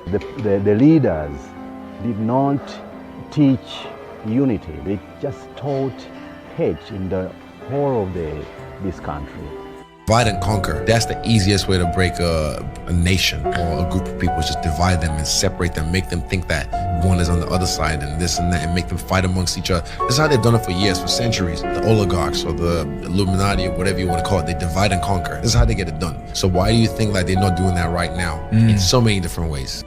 The leaders did not teach unity. They just taught hate in the whole of this country. Divide and conquer. That's the easiest way to break a nation or a group of people. Just divide them and separate them, make them think that one is on the other side and this and that, and make them fight amongst each other. This is how they've done it for years, for centuries. The oligarchs or the Illuminati or whatever you want to call it, they divide and conquer. This is how they get it done. So why do you think that they're not doing that right now in so many different ways?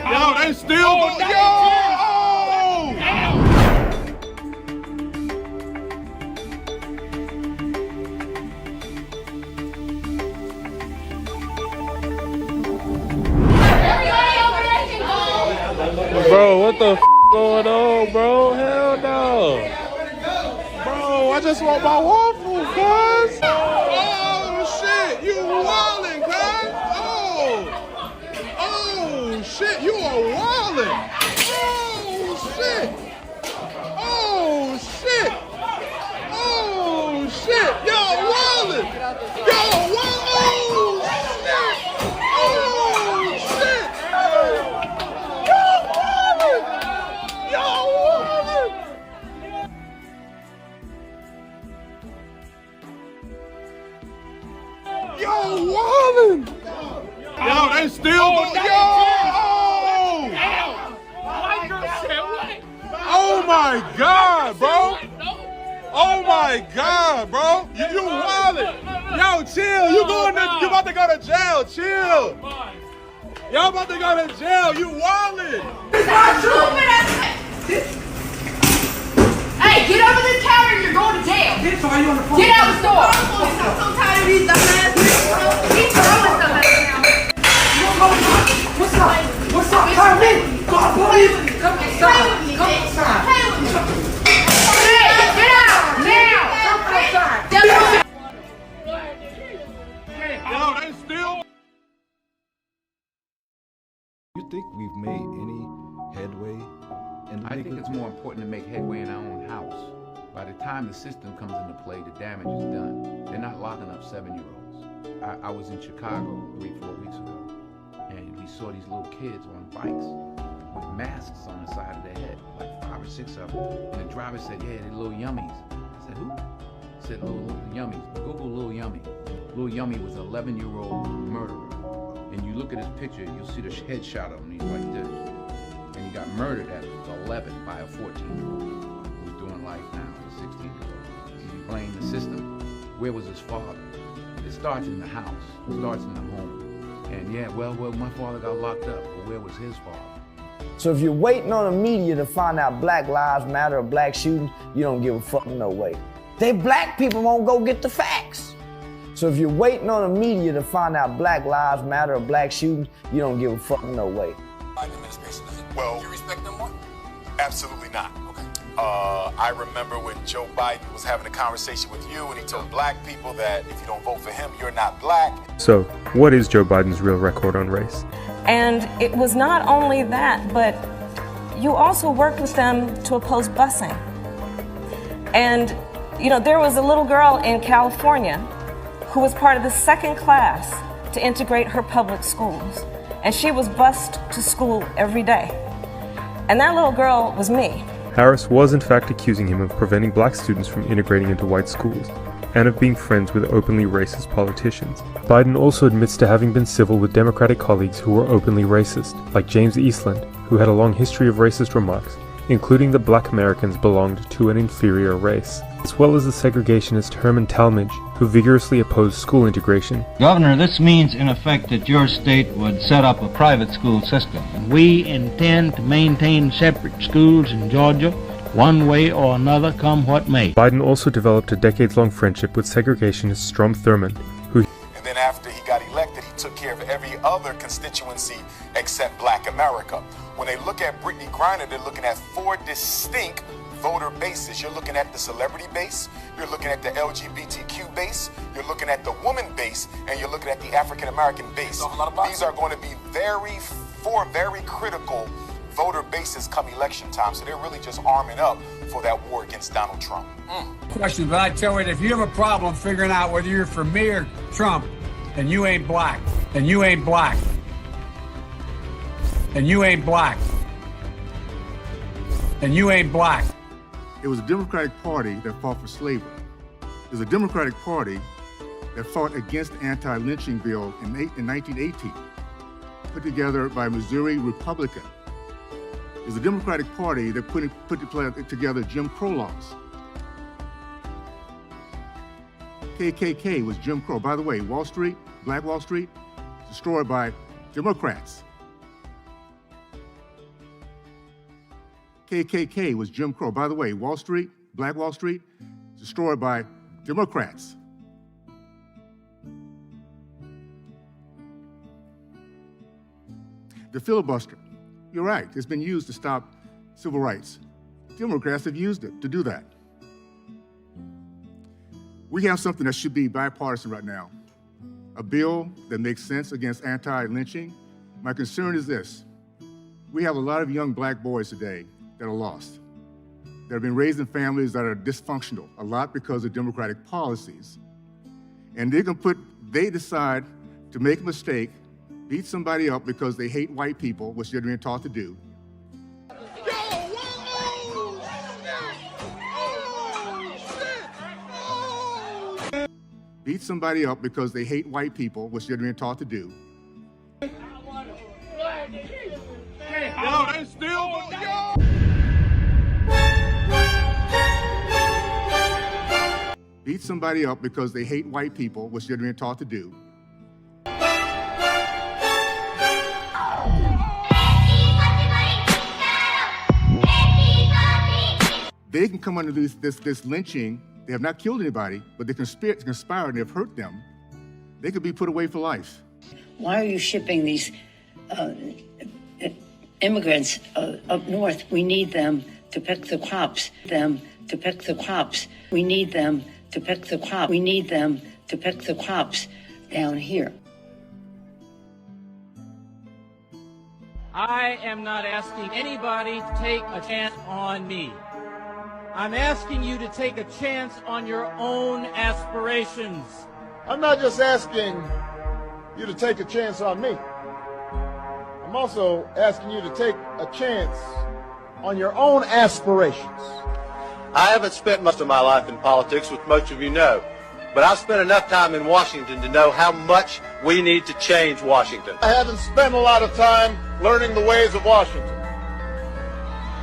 Yo, they still Bro, what the going on, bro? Hell no. Bro, I just want my waffle, cuz. Oh, shit, you wildin', cuz. Oh, shit, you are wildin'. Oh, shit. Oh, shit. Oh, shit, y'all wildin'. Y'all wildin'. Oh, shit. Oh, shit. Yo, wildin'! Yo, they still Oh my God, bro! Oh my God, bro! You wildin'! Yo, chill! You about to go to jail? Chill! Y'all about to go to jail! You wildin'! It's not true! Hey, get over this counter! You're going to jail! Get out the store! I'm so tired of these dumbass people. He's throwing stuff at me now. What's up? What's up? Come in! Come outside! Come outside! Hey, get out! Now! Come outside! Yo, they still... You think we've made any headway? I think it's more important to make headway in our own house. By the time the system comes into play, the damage is done. They're not locking up 7-year-olds. I was in Chicago 3-4 weeks ago, and we saw these little kids on bikes with masks on the side of their head, like 5 or 6 of them. And the driver said, yeah, they're little yummies. I said, who? He said, little yummies. Google Lil Yummy. Lil Yummy was an 11-year-old murderer. And you look at his picture, you'll see the headshot of him, he's like this. And he got murdered at 11 by a 14-year-old who's doing life now as a 16-year-old. He blamed the system. Where was his father? It starts in the house. It starts in the home. And yeah, well, my father got locked up, but where was his father? So if you're waiting on the media to find out Black Lives Matter or black shootings, you don't give a fuck no way. They black people won't go get the facts. So if you're waiting on the media to find out Black Lives Matter or black shootings, you don't give a fuck no way. Well, you respect them more? Absolutely not. Okay. I remember when Joe Biden was having a conversation with you and he told black people that if you don't vote for him, you're not black. So, what is Joe Biden's real record on race? And it was not only that, but you also worked with them to oppose busing. And, you know, there was a little girl in California who was part of the second class to integrate her public schools. And she was bused to school every day. And that little girl was me. Harris was in fact accusing him of preventing black students from integrating into white schools, and of being friends with openly racist politicians. Biden also admits to having been civil with Democratic colleagues who were openly racist, like James Eastland, who had a long history of racist remarks, including that black Americans belonged to an inferior race, as well as the segregationist Herman Talmadge, who vigorously opposed school integration. Governor, this means in effect that your state would set up a private school system. We intend to maintain separate schools in Georgia, one way or another, come what may. Biden also developed a decades-long friendship with segregationist Strom Thurmond, who... And then after he got elected, he took care of every other constituency except black America. When they look at Brittany Griner, they're looking at 4 distinct voter bases. You're looking at the celebrity base, you're looking at the LGBTQ base, you're looking at the woman base, and you're looking at the African American base. These are going to be 4 very critical voter bases come election time. So they're really just arming up for that war against Donald Trump. Question, but I tell you, if you have a problem figuring out whether you're for me or Trump, then you ain't black. Then you ain't black. Then you ain't black. Then you ain't black. It was a Democratic Party that fought for slavery. It was a Democratic Party that fought against the anti-lynching bill in 1918, put together by a Missouri Republican. It was a Democratic Party that put together Jim Crow laws. KKK was Jim Crow. By the way, Wall Street, Black Wall Street, destroyed by Democrats. KKK was Jim Crow. By the way, Wall Street, Black Wall Street, destroyed by Democrats. The filibuster, you're right, it's been used to stop civil rights. Democrats have used it to do that. We have something that should be bipartisan right now. A bill that makes sense against anti-lynching. My concern is this. We have a lot of young black boys today that are lost, that have been raised in families that are dysfunctional, a lot because of Democratic policies. And they decide to make a mistake, beat somebody up because they hate white people, which they're being taught to do. Beat somebody up because they hate white people, which they're being taught to do. Yo, they still yo. Beat somebody up because they hate white people, which they're being taught to do. They can come under this lynching. They have not killed anybody, but they conspired and have hurt them. They could be put away for life. Why are you shipping these immigrants up north? We need them to pick the crops. We need them to pick the crop. We need them to pick the crops down here. I am not asking anybody to take a chance on me. I'm asking you to take a chance on your own aspirations. I'm not just asking you to take a chance on me. I'm also asking you to take a chance on your own aspirations. I haven't spent much of my life in politics, which most of you know, but I've spent enough time in Washington to know how much we need to change Washington. I haven't spent a lot of time learning the ways of Washington,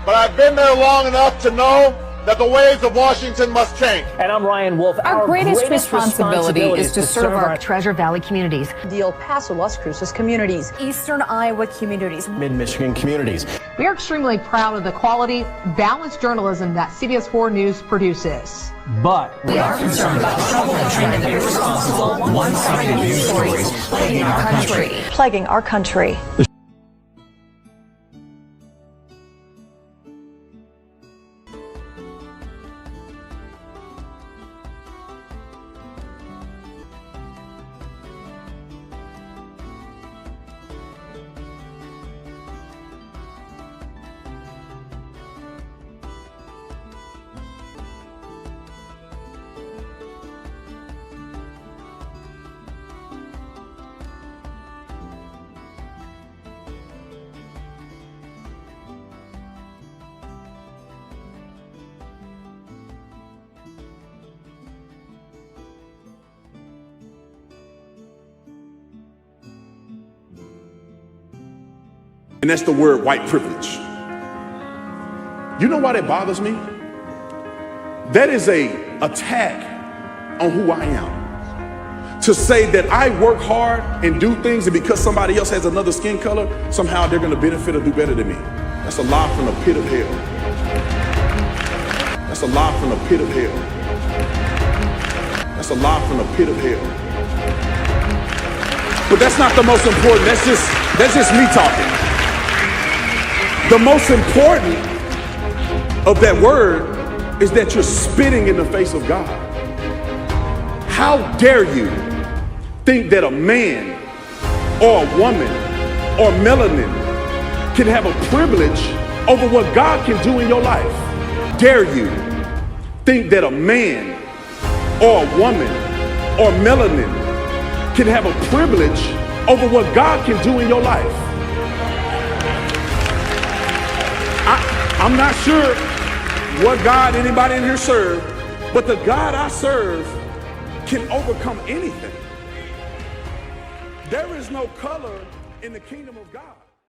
but I've been there long enough to know that the ways of Washington must change. And I'm Ryan Wolf. Our greatest responsibility is to serve our Treasure Valley communities, the El Paso, Las Cruces communities, Eastern Iowa communities, Mid-Michigan communities. We are extremely proud of the quality, balanced journalism that CBS 4 News produces. But we are concerned about the trouble and trend of irresponsible, one-sided news stories plaguing our country. And that's the word white privilege. You know why that bothers me? That is an attack on who I am. To say that I work hard and do things, and because somebody else has another skin color, somehow they're going to benefit or do better than me. That's a lie from the pit of hell. That's a lie from the pit of hell. That's a lie from the pit of hell. But that's not the most important. That's just me talking. The most important of that word is that you're spitting in the face of God. How dare you think that a man or a woman or melanin can have a privilege over what God can do in your life? Dare you think that a man or a woman or melanin can have a privilege over what God can do in your life? I'm not sure what God anybody in here serve, but the God I serve can overcome anything. There is no color in the kingdom of God.